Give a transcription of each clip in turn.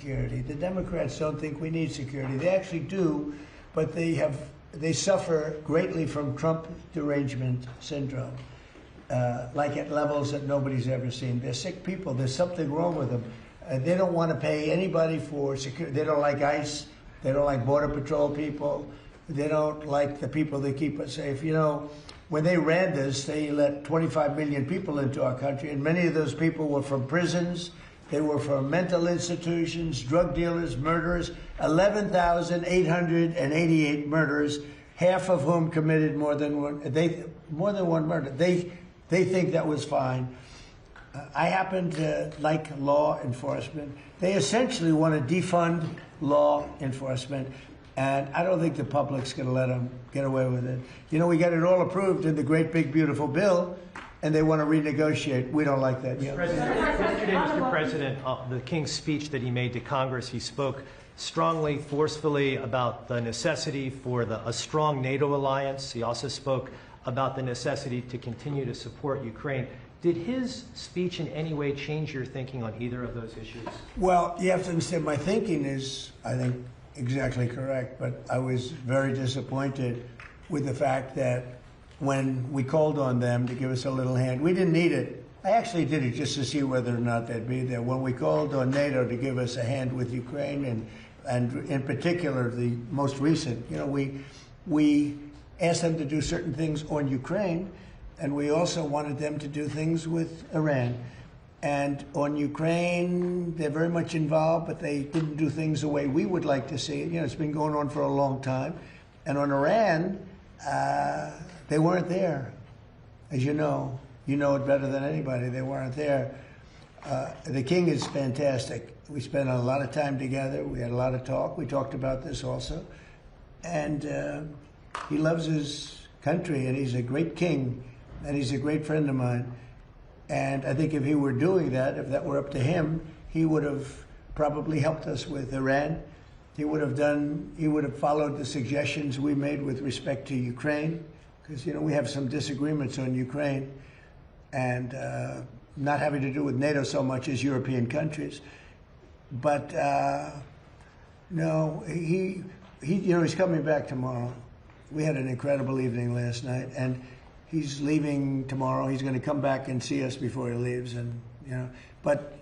security. The Democrats don't think we need security. They actually do, but they suffer greatly from Trump derangement syndrome, like at levels that nobody's ever seen. They're sick people. There's something wrong with them. They don't want to pay anybody for security. They don't like ICE. They don't like Border Patrol people. They don't like the people that keep us safe. You know, when they ran this, they let 25 million people into our country, and many of those people were from prisons. They were from mental institutions, drug dealers, murderers, 11,888 murders, half of whom committed more than one murder. They think that was fine. I happen to like law enforcement. They essentially want to defund law enforcement, and I don't think the public's going to let them get away with it. You know, we got it all approved in the great big beautiful bill, and they want to renegotiate. We don't like that. Yesterday, Mr. President, the King's speech that he made to Congress, he spoke strongly, forcefully about the necessity for a strong NATO alliance. He also spoke about the necessity to continue to support Ukraine. Did his speech in any way change your thinking on either of those issues? Well, you have to understand, my thinking is, I think, exactly correct, but I was very disappointed with the fact that when we called on them to give us a little hand, we didn't need it. I actually did it just to see whether or not they'd be there. When we called on NATO to give us a hand with Ukraine, and in particular the most recent, you know, we asked them to do certain things on Ukraine, and we also wanted them to do things with Iran. And on Ukraine, they're very much involved, but they didn't do things the way we would like to see it. You know, it's been going on for a long time. And on Iran, they weren't there. As you know it better than anybody. They weren't there. The King is fantastic. We spent a lot of time together. We had a lot of talk. We talked about this also. And he loves his country, and he's a great king, and he's a great friend of mine. And I think if he were doing that, if that were up to him, he would have probably helped us with Iran. He would have followed the suggestions we made with respect to Ukraine, because, you know, we have some disagreements on Ukraine, and not having to do with NATO so much as European countries. But no, you know, he's coming back tomorrow. We had an incredible evening last night, and he's leaving tomorrow. He's going to come back and see us before he leaves, and you know. But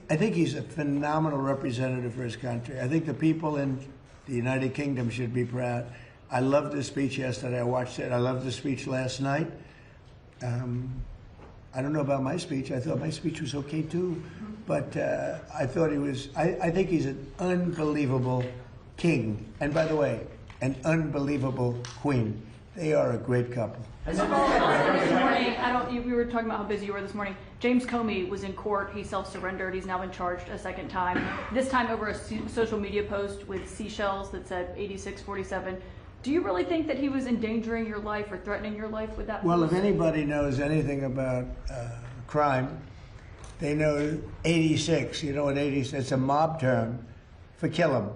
I think he's a phenomenal representative for his country. I think the people in the United Kingdom should be proud. I loved his speech yesterday. I watched it. I loved the speech last night. I don't know about my speech. I thought my speech was okay too, but I thought he was. I think he's an unbelievable king, and by the way, an unbelievable queen. They are a great couple. This morning, we were talking about how busy you were this morning. James Comey was in court. He self-surrendered. He's now been charged a second time, this time over a social media post with seashells that said 8647. Do you really think that he was endangering your life or threatening your life with that post? Well, if anybody knows anything about crime, they know 86. You know what 86? It's a mob term for kill 'em.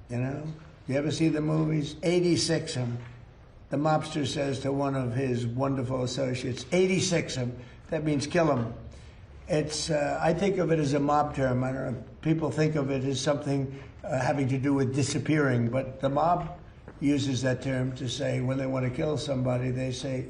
You know? You ever see the movies? 86 'em. The mobster says to one of his wonderful associates, 86 'em. That means kill 'em. It's, I think of it as a mob term. I don't know, people think of it as something having to do with disappearing, but the mob uses that term to say when they want to kill somebody, they say,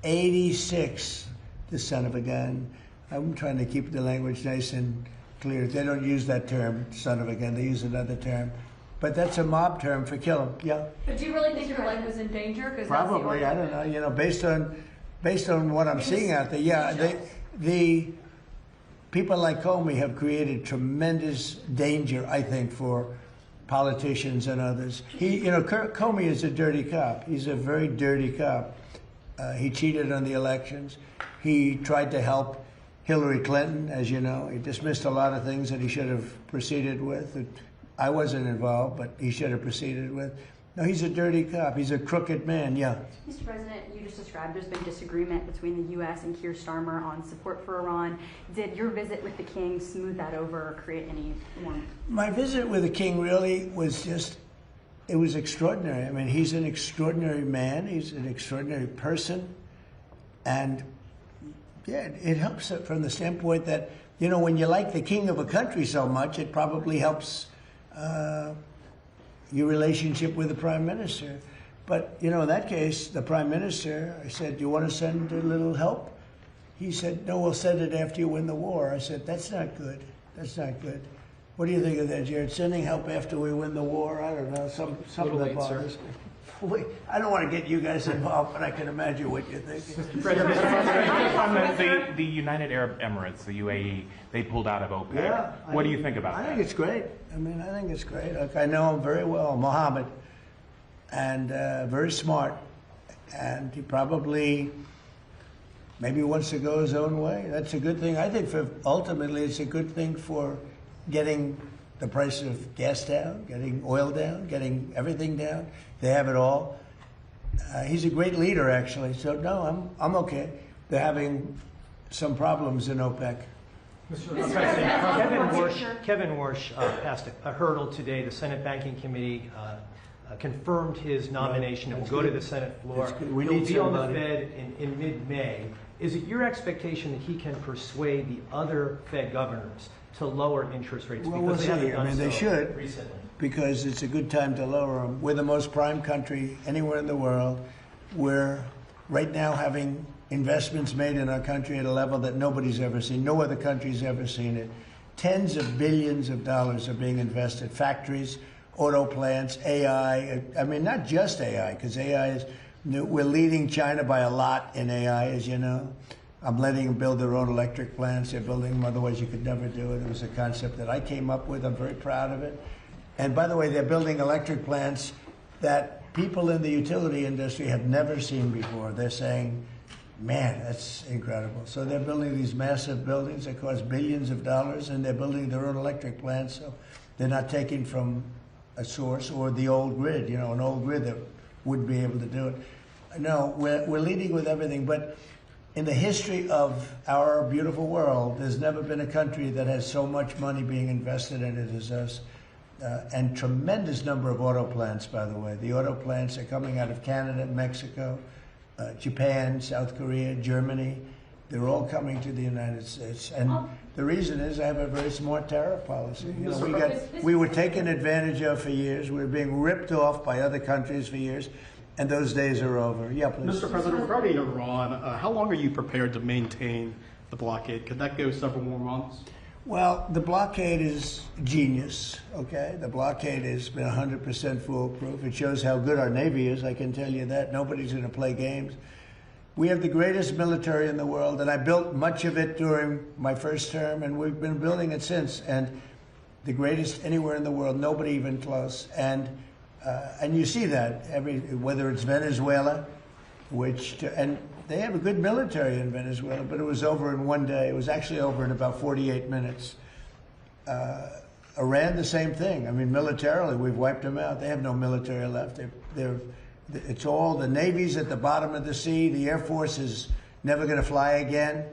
86, the son of a gun. I'm trying to keep the language nice and clear. They don't use that term, son of a gun. They use another term. But that's a mob term for kill 'em. Yeah. But do you really think your life was in danger? Probably. I don't know. You know, based on what I'm seeing out there, yeah. The people like Comey have created tremendous danger, I think, for politicians and others. Comey is a dirty cop. He's a very dirty cop. He cheated on the elections. He tried to help Hillary Clinton, as you know. He dismissed a lot of things that he should have proceeded with. I wasn't involved, but he should have proceeded with. No, he's a dirty cop. He's a crooked man, yeah. Mr. President, you just described there's been disagreement between the U.S. and Keir Starmer on support for Iran. Did your visit with the King smooth that over or create any warmth? My visit with the King really was just, it was extraordinary. I mean, he's an extraordinary man. He's an extraordinary person. And, yeah, it helps from the standpoint that you know, when you like the king of a country so much, it probably helps your relationship with the prime minister. But, you know, in that case, the prime minister, I said, do you want to send a little help? He said, no, we'll send it after you win the war. I said, that's not good. That's not good. What do you think of that, Jared? Sending help after we win the war? I don't know. Something that bothers me. Wait, I don't want to get you guys involved, but I can imagine what you're thinking. The United Arab Emirates, the UAE, they pulled out of OPEC. Yeah, what do you think about that? I think it's great. I mean, I think it's great. Look, I know him very well, Mohammed, and very smart. And he probably maybe wants to go his own way. That's a good thing. I think ultimately it's a good thing for getting the price of gas down, getting oil down, getting everything down. They have it all. He's a great leader, actually. So no, I'm okay. They're having some problems in OPEC. Mr. President, Kevin Warsh passed a hurdle today. The Senate Banking Committee confirmed his nomination. It will go to the Senate floor. He'll be on the Fed in mid-May. Is it your expectation that he can persuade the other Fed governors to lower interest rates? Well, we'll see. I mean, they should recently, because it's a good time to lower them. We're the most prime country anywhere in the world. We're right now having investments made in our country at a level that nobody's ever seen. No other country's ever seen it. Tens of billions of dollars are being invested. Factories, auto plants, AI. I mean, not just AI, because AI is new. We're leading China by a lot in AI, as you know. I'm letting them build their own electric plants. They're building them, otherwise you could never do it. It was a concept that I came up with. I'm very proud of it. And by the way, they're building electric plants that people in the utility industry have never seen before. They're saying, man, that's incredible. So they're building these massive buildings that cost billions of dollars, and they're building their own electric plants. So they're not taking from a source or the old grid, you know, an old grid that would be able to do it. No, we're leading with everything. But in the history of our beautiful world, there's never been a country that has so much money being invested in it as us. And tremendous number of auto plants, by the way. The auto plants are coming out of Canada, Mexico, Japan, South Korea, Germany. They're all coming to the United States. And the reason is I have a very smart tariff policy. You know, we were taken advantage of for years. We were being ripped off by other countries for years. And those days are over. Yeah, please. Mr. President, regarding Iran, how long are you prepared to maintain the blockade? Could that go several more months? Well, the blockade is genius, okay? The blockade has been 100% foolproof. It shows how good our Navy is, I can tell you that. Nobody's going to play games. We have the greatest military in the world, and I built much of it during my first term, and we've been building it since. And the greatest anywhere in the world, nobody even close. And you see that, whether it's Venezuela, and they have a good military in Venezuela, but it was over in one day. It was actually over in about 48 minutes. Iran, the same thing. I mean, militarily, we've wiped them out. They have no military left. It's all, the Navy's at the bottom of the sea. The Air Force is never going to fly again.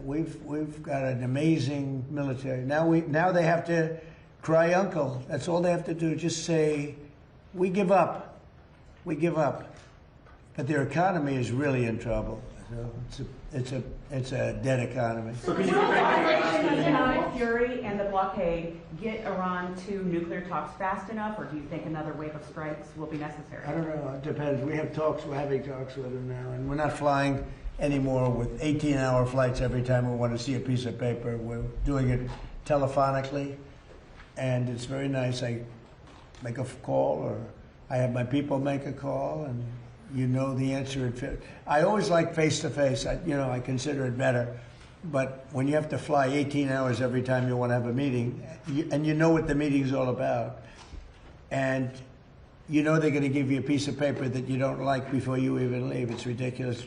We've got an amazing military. Now they have to cry uncle. That's all they have to do. Just say, we give up. We give up. But their economy is really in trouble. So it's a dead economy. So can you Fury and the blockade get Iran to nuclear talks fast enough, or do you think another wave of strikes will be necessary? I don't know. It depends. We have talks. We're having talks with them now, and we're not flying anymore with 18-hour flights every time we want to see a piece of paper. We're doing it telephonically, and it's very nice. I make a call, or I have my people make a call, and you know the answer. I always like face-to-face. I consider it better. But when you have to fly 18 hours every time you want to have a meeting, and you know what the meeting's all about, and you know they're going to give you a piece of paper that you don't like before you even leave. It's ridiculous.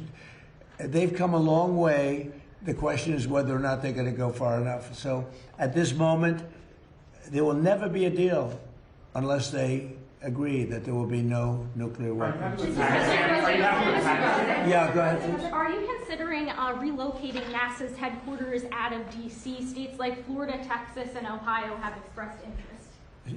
They've come a long way. The question is whether or not they're going to go far enough. So at this moment, there will never be a deal unless they agree that there will be no nuclear weapons. Yeah, go ahead. Are you considering relocating NASA's headquarters out of D.C.? States like Florida, Texas, and Ohio have expressed interest.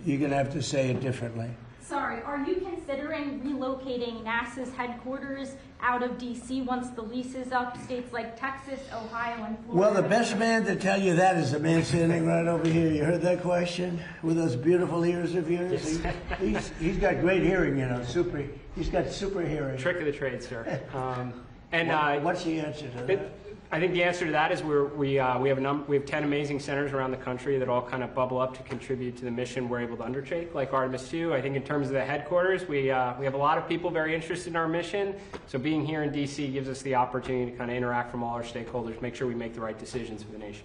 You're going to have to say it differently. Sorry, are you considering relocating NASA's headquarters out of DC once the lease is up? States like Texas, Ohio, and Florida. Well, the best man to tell you that is the man sitting right over here. You heard that question? With those beautiful ears of yours? He's got great hearing, you know, he's got super hearing. Trick of the trade, sir. What's the answer to that? I think the answer to that is we have 10 amazing centers around the country that all kind of bubble up to contribute to the mission we're able to undertake, like Artemis II. I think in terms of the headquarters, we have a lot of people very interested in our mission. So being here in DC gives us the opportunity to kind of interact from all our stakeholders, make sure we make the right decisions for the nation.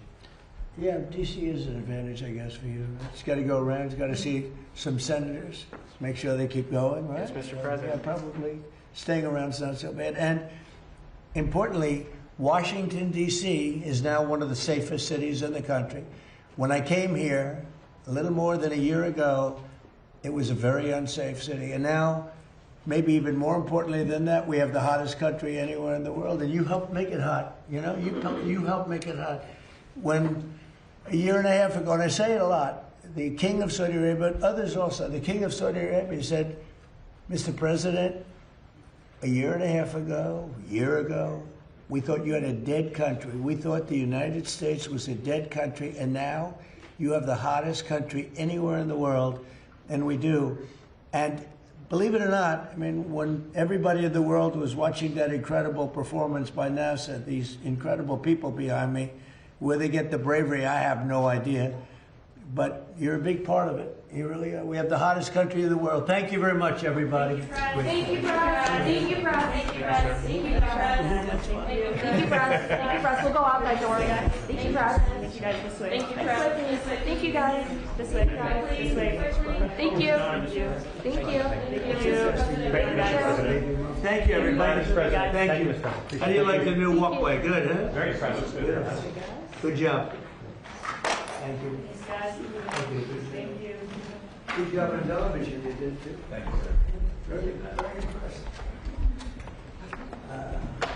Yeah, DC is an advantage, I guess, for you. It's got to go around. It's got to see some senators, make sure they keep going, right? Yes, Mr. President. Yeah, probably staying around is not so bad. And importantly, Washington, D.C. is now one of the safest cities in the country. When I came here a little more than a year ago, it was a very unsafe city. And now, maybe even more importantly than that, we have the hottest country anywhere in the world. And you helped make it hot. You know, you helped make it hot. When a year and a half ago, and I say it a lot, the King of Saudi Arabia, but others also, the King of Saudi Arabia said, Mr. President, a year and a half ago, we thought you had a dead country. We thought the United States was a dead country, and now you have the hottest country anywhere in the world, and we do. And believe it or not, I mean, when everybody in the world was watching that incredible performance by NASA, these incredible people behind me, where they get the bravery, I have no idea. But you're a big part of it. You really are. We have the hottest country in the world. Thank you very much, everybody. Thank you, Brad. Thank you, Brad. Thank you, Brad. Thank you, Brad. Thank you, Brad. Thank you, Brad. We'll go out that door. Thank you, Brad. Thank you, guys. This way. Thank you, Brad. Thank you, guys. This way. This way. Thank you. Thank you. Thank you. Thank you, everybody. Thank you. How do you like the new walkway? Good, huh? Very impressive. Good job. Thank you. Thank you. Good job on television, you did too. Thank you, sir. Very impressive.